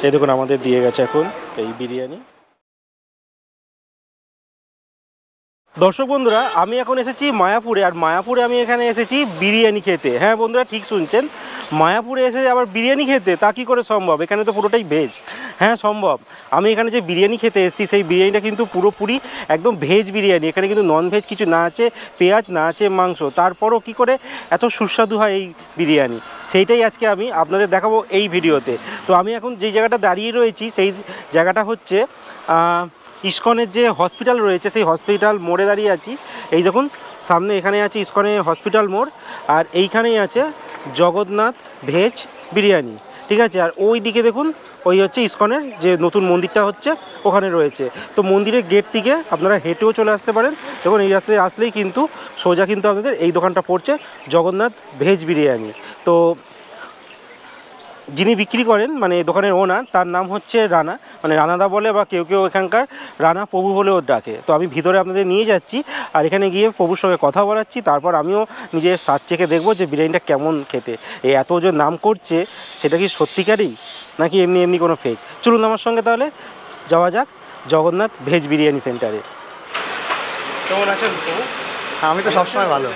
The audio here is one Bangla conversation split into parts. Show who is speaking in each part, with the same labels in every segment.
Speaker 1: এই দেখুন আমাদের দিয়ে গেছে এখন এই বিরিয়ানি। দর্শক বন্ধুরা, আমি এখন এসেছি মায়াপুরে, আর মায়াপুরে আমি এখানে এসেছি বিরিয়ানি খেতে। হ্যাঁ বন্ধুরা, ঠিক শুনছেন, মায়াপুরে এসে আবার বিরিয়ানি খেতে, তা কী করে সম্ভব? এখানে তো পুরোটাই ভেজ। হ্যাঁ সম্ভব। আমি এখানে যে বিরিয়ানি খেতে এসেছি, সেই বিরিয়ানিটা কিন্তু পুরোপুরি একদম ভেজ বিরিয়ানি। এখানে কিন্তু নন ভেজ কিছু না আছে, পেঁয়াজ না আছে, মাংস। তারপরও কী করে এত সুস্বাদু হয় এই বিরিয়ানি, সেইটাই আজকে আমি আপনাদের দেখাবো এই ভিডিওতে। তো আমি এখন যেই জায়গাটা দাঁড়িয়ে রয়েছি, সেই জায়গাটা হচ্ছে ইসকনের যে হসপিটাল রয়েছে, সেই হসপিটাল মোড়ে দাঁড়িয়ে আছি। এই দেখুন সামনে এখানে আছে ইসকনের হসপিটাল মোড়, আর এইখানেই আছে জগন্নাথ ভেজ বিরিয়ানি, ঠিক আছে। আর ওই দিকে দেখুন, ওই হচ্ছে ইসকনের যে নতুন মন্দিরটা হচ্ছে, ওখানে রয়েছে। তো মন্দিরের গেট থেকে আপনারা হেঁটেও চলে আসতে পারেন। দেখুন এই রাস্তায় আসলেই কিন্তু সোজা কিন্তু আপনাদের এই দোকানটা পড়ছে, জগন্নাথ ভেজ বিরিয়ানি। তো যিনি বিক্রি করেন, মানে দোকানের ওনার, তার নাম হচ্ছে রানা, মানে রানাদা বলে, বা কেউ কেউ এখানকার রানা প্রভু বলেও ডাকে। তো আমি ভিতরে আপনাদের নিয়ে যাচ্ছি, আর এখানে গিয়ে প্রভুর সঙ্গে কথা বলাচ্ছি। তারপর আমিও নিজের স্বাদ চেখে দেখবো যে বিরিয়ানিটা কেমন খেতে। এই এত যে নাম করছে, সেটা কি সত্যিকারই নাকি এমনি এমনি কোনো ফেক? চলুন আমার সঙ্গে তাহলে যাওয়া যাক জগন্নাথ ভেজ বিরিয়ানি সেন্টারে। কেমন আছেন প্রভু?
Speaker 2: আমি তো সবসময় ভালো।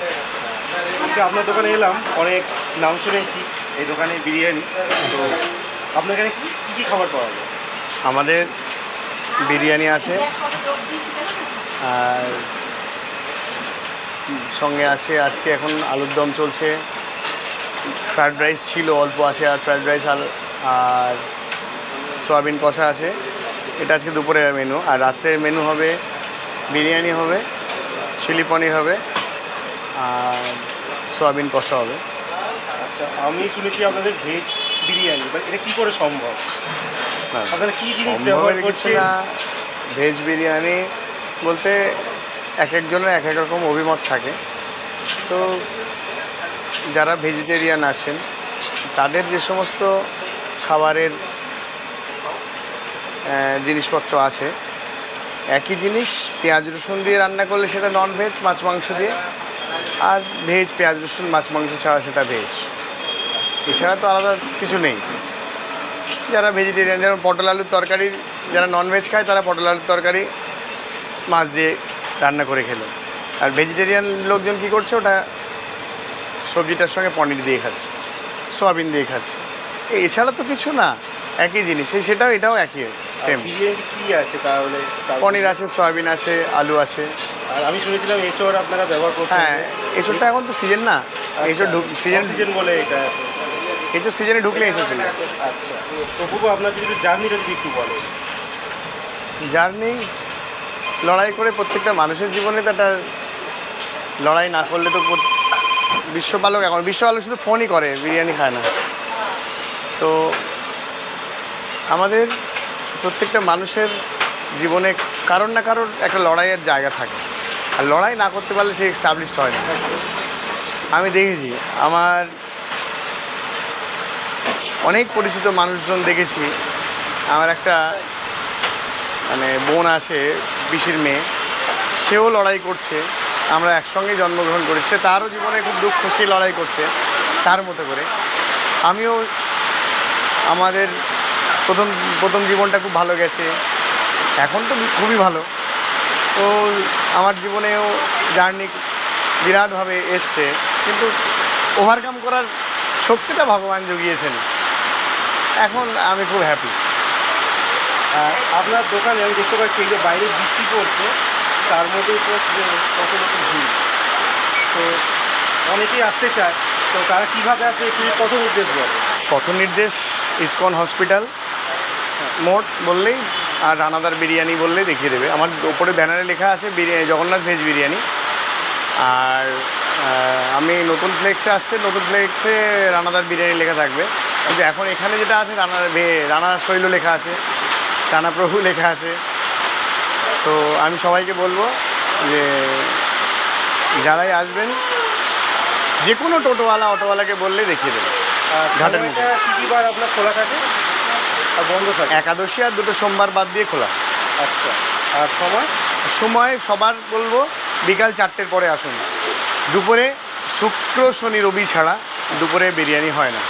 Speaker 1: আজকে আপনার দোকানে এলাম, অনেক নাম শুনেছি এই দোকানে বিরিয়ানি। তো আপনার এখানে কী কী খাবার পাওয়া যায়?
Speaker 2: আমাদের বিরিয়ানি আছে, আর সঙ্গে আছে আজকে এখন আলুর দম চলছে, ফ্রায়েড রাইস ছিল অল্প আছে, আর ফ্রায়েড রাইস আর সয়াবিন কষা আছে। এটা আজকে দুপুরের মেনু। আর রাত্রের মেনু হবে বিরিয়ানি হবে, চিলি পনির হবে, আর সয়াবিন কষা হবে।
Speaker 1: আচ্ছা, আমি শুনেছি আপনাদের ভেজ বিরিয়ানি, বাট এটা কী করে সম্ভব? আপনারা কী জিনিস ব্যবহার করছেন?
Speaker 2: ভেজ বিরিয়ানি বলতে এক একজনের এক এক রকম অভিমত থাকে। তো যারা ভেজিটেরিয়ান আছেন, তাদের যে সমস্ত খাবারের জিনিসপত্র আছে, একই জিনিস পেঁয়াজ রসুন দিয়ে রান্না করলে সেটা নন ভেজ, মাছ মাংস দিয়ে, আর ভেজ পেঁয়াজ রসুন মাছ মাংস ছাড়া সেটা ভেজ। এছাড়া তো আলাদা কিছু নেই। যারা ভেজিটেরিয়ান, যেমন পটল আলুর তরকারি, যারা ননভেজ খায় তারা পটল আলুর তরকারি মাছ দিয়ে রান্না করে খেলো। আর ভেজিটেরিয়ান লোকজন কী করছে, ওটা সবজিটার সঙ্গে পনির দিয়ে খাচ্ছে, সোয়াবিন দিয়ে খাচ্ছে। এছাড়া তো কিছু না, একই জিনিস। সেটাও এটাও একই, সেম।
Speaker 1: বিরিয়ানি কী আছে তাহলে?
Speaker 2: পনির আছে, সোয়াবিন আছে, আলু আছে।
Speaker 1: আর আমি শুনেছিলাম এঁচড় আপনারা ব্যবহার করছেন।
Speaker 2: হ্যাঁ, এঁচড়টা এখন তো সিজন না, এঁচড়
Speaker 1: সিজন বলে এটা,
Speaker 2: এঁচড় সিজনে ঢুকলে এঁচড় ফেলে।
Speaker 1: আচ্ছা, তো প্রভু আপনার যদি জার্নিটা যদি একটু বলেন।
Speaker 2: জার্নি লড়াই করে, প্রত্যেকটা মানুষের জীবনে তো একটা লড়াই না করলে তো বিশ্বপালক, এখন বিশ্বপালক শুধু ফোনই করে, বিরিয়ানি খায় না। তো আমাদের প্রত্যেকটা মানুষের জীবনে কারোর না কারোর একটা লড়াইয়ের জায়গা থাকে, আর লড়াই না করতে পারলে সে এস্টাবলিশড হয় না। আমি দেখেছি, আমার অনেক পরিচিত মানুষজন দেখেছি। আমার একটা মানে বোন আছে, পিসির মেয়ে, সেও লড়াই করছে। আমরা একসঙ্গে জন্মগ্রহণ করেছি। সে তারও জীবনে খুব দুঃখ, সে লড়াই করছে তার মতো করে। আমিও আমাদের প্রথম জীবনটা খুব ভালো গেছে, এখন তো খুবই ভালো। তো আমার জীবনেও জার্নি বিরাটভাবে এসছে, কিন্তু ওভারকাম করার শক্তিটা ভগবান জুগিয়েছেন। এখন আমি খুব হ্যাপি।
Speaker 1: আপনার দোকানে আমি দেখতে পাচ্ছি এই যে বাইরে বৃষ্টি পড়ছে, তার মধ্যেই কত ভিড়। তো অনেকেই আসতে চায়, তো তারা কীভাবে আসবে একটু পথ নির্দেশ বলে?
Speaker 2: পথ নির্দেশ ইসকন হসপিটাল মোড় বললেই, আর রানাদার বিরিয়ানি বললেই দেখিয়ে দেবে। আমার ওপরে ব্যানারে লেখা আছে বিরিয়ানি, জগন্নাথ ভেজ বিরিয়ানি। আর আমি নতুন ফ্লেক্সে আসছে, নতুন ফ্লেক্সে রানাদার বিরিয়ানি লেখা থাকবে। কিন্তু এখন এখানে যেটা আছে রানা শৈল লেখা আছে, রানা প্রভু লেখা আছে। তো আমি সবাইকে বলবো যে যারাই আসবেন, যে কোনো টোটোওয়ালা অটোওয়ালাকে বললে দেখিয়ে দেবে। ঘাটের মধ্যে
Speaker 1: কী কী বার আপনার খোলা থাকে আর বন্ধ থাকে?
Speaker 2: একাদশী আর দুটো সোমবার বাদ দিয়ে খোলা।
Speaker 1: আচ্ছা, আর
Speaker 2: সময় সবার বলবো বিকাল 4টের পরে আসুন। দুপুরে শুক্র শনি রবি ছাড়া দুপুরে বিরিয়ানি হয় না।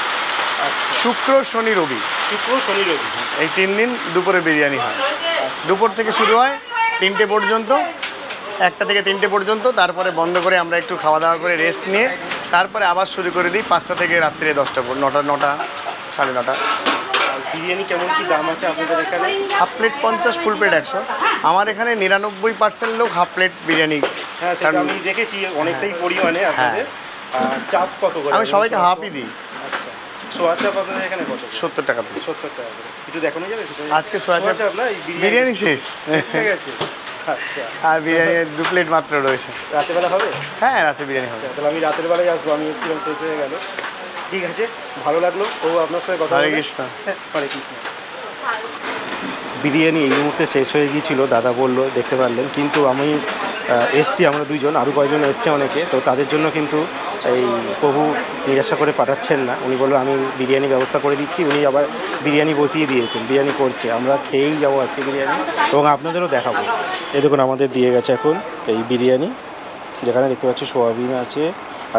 Speaker 2: শুক্র শনি রবি,
Speaker 1: শুক্র শনি রবি
Speaker 2: এই 3 দিন দুপুরে বিরিয়ানি হয়। দুপুর থেকে শুরু হয় 3টে পর্যন্ত, 1টা থেকে 3টে পর্যন্ত, তারপরে বন্ধ করে আমরা একটু খাওয়া দাওয়া করে রেস্ট নিয়ে তারপরে আবার শুরু করে দিই 5টা থেকে রাত্রে 10টা, 9টা, 9:30।
Speaker 1: বিরিয়ানি কেমন কি দাম আছে আপনাদের এখানে?
Speaker 2: Half plate 50, full plate 100। আমার এখানে 99% লোক হাফ প্লেট বিরিয়ানি।
Speaker 1: হ্যাঁ সেটা আমি দেখেছি অনেকটাই পরিমাণে আপনাদের। আর চাপ কত করে?
Speaker 2: আমি সবাইকে হাফই দিই।
Speaker 1: আচ্ছা, সোয়া চাপ আপনাদের এখানে কত?
Speaker 2: 70 টাকা পিস।
Speaker 1: 70 টাকা করে। কিছু দেখানো যাবে সেটা?
Speaker 2: আজকে সোয়া চাপ
Speaker 1: না,
Speaker 2: বিরিয়ানি শেষ
Speaker 1: হয়ে গেছে। আচ্ছা,
Speaker 2: আর বিরিয়ানি 2 প্লেট মাত্র রয়েছে।
Speaker 1: রাতের বেলা হবে?
Speaker 2: হ্যাঁ, রাতে বিরিয়ানি হবে।
Speaker 1: তাহলে আমি রাতের বেলায় আসবো, আমি এসেছিলাম শেষ হয়ে গেল। ঠিক আছে, ভালো লাগলো ও আপনার সঙ্গে কথা
Speaker 2: হরে
Speaker 1: বলে।
Speaker 2: কৃষ্ণ।
Speaker 1: হরে কৃষ্ণ। বিরিয়ানি এই মুহূর্তে শেষ হয়ে গিয়েছিল, দাদা বললো, দেখতে পারলেন। কিন্তু আমি এসছি, আমরা দুইজন, আরও কয়েকজন এসছে অনেকে, তো তাদের জন্য কিন্তু এই প্রভু নিরাশা করে পাঠাচ্ছেন না। উনি বললো আমি বিরিয়ানি ব্যবস্থা করে দিচ্ছি। উনি আবার বিরিয়ানি বসিয়ে দিয়েছেন, বিরিয়ানি করছে। আমরা খেয়েই যাবো আজকে বিরিয়ানি, এবং আপনাদেরও দেখাবো। এই দেখুন আমাদের দিয়ে গেছে এখন এই বিরিয়ানি, যেখানে দেখতে পাচ্ছি সোয়াবিন আছে,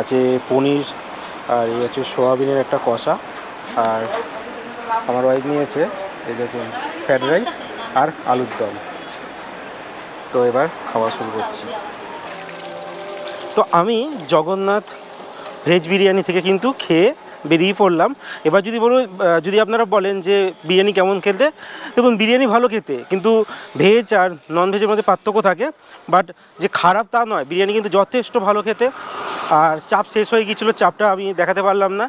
Speaker 1: আছে পনির, আর এই হচ্ছে সোয়াবিনের একটা কষা, আর আমার ওয়াইফ নিয়েছে এই দেখুন ফ্রাইড রাইস আর আলুর দম। তো এবার খাওয়া শুরু করছি। তো আমি জগন্নাথ ভেজ বিরিয়ানি থেকে কিন্তু খেয়ে বেরিয়ে পড়লাম। এবার যদি যদি আপনারা বলেন যে বিরিয়ানি কেমন খেতে, দেখুন বিরিয়ানি ভালো খেতে, কিন্তু ভেজ আর নন ভেজের মধ্যে পার্থক্য থাকে। বাট যে খারাপ তা নয়, বিরিয়ানি কিন্তু যথেষ্ট ভালো খেতে। আর চাপ শেষ হয়ে গিয়েছিলো, চাপটা আমি দেখাতে পারলাম না।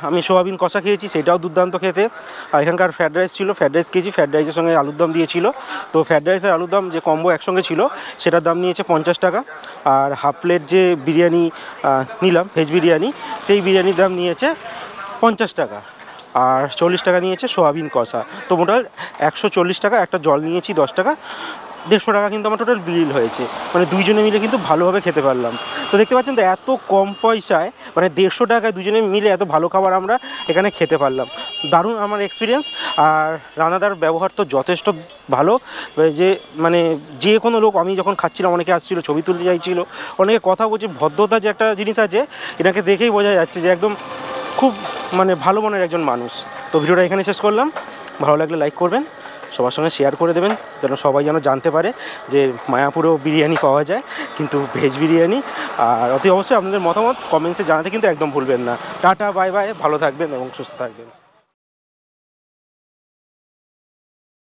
Speaker 1: আমি সোয়াবিন কষা খেয়েছি, সেটাও দুর্দান্ত খেতে। আর এখানকার ফ্রাইড রাইস ছিল, ফ্রাইড রাইস খেয়েছি, ফ্রাইড রাইসের সঙ্গে আলুর দম দিয়েছিল। তো ফ্রাইড রাইস আর আলুর দম যে কম্বো একসঙ্গে ছিল, সেটার দাম নিয়েছে 50 টাকা। আর হাফ প্লেট যে বিরিয়ানি নিলাম, ভেজ বিরিয়ানি, সেই বিরিয়ানির দাম নিয়েছে 50 টাকা। আর 40 টাকা নিয়েছে সোয়াবিন কষা। তো মোটাল 140 টাকা। একটা জল নিয়েছি 10 টাকা, 150 টাকা কিন্তু আমার টোটাল বিল হয়েছে। মানে দুইজনে মিলে কিন্তু ভালোভাবে খেতে পারলাম। তো দেখতে পাচ্ছেন তো, এত কম পয়সায়, মানে 150 টাকায় দুজনে মিলে এত ভালো খাবার আমরা এখানে খেতে পারলাম। দারুণ আমার এক্সপিরিয়েন্স। আর রান্নাদার ব্যবহার তো যথেষ্ট ভালো। যে মানে যে কোনো লোক, আমি যখন খাচ্ছিলাম অনেকে আসছিলো, ছবি তুলতে চাইছিলো, অনেকে কথা বলছে। ভদ্রতা যে একটা জিনিস আছে, এনাকে দেখেই বোঝা যাচ্ছে যে একদম খুব মানে ভালো মনের একজন মানুষ। তো ভিডিওটা এখানে শেষ করলাম। ভালো লাগলে লাইক করবেন, সবার সঙ্গে শেয়ার করে দেবেন, যেন সবাই যেন জানতে পারে যে মায়াপুরেও বিরিয়ানি পাওয়া যায়, কিন্তু ভেজ বিরিয়ানি। আর অতি অবশ্যই আপনাদের মতামত কমেন্টসে জানাতে কিন্তু একদম ভুলবেন না। টাটা, বাই বাই, ভালো থাকবেন এবং সুস্থ থাকবেন।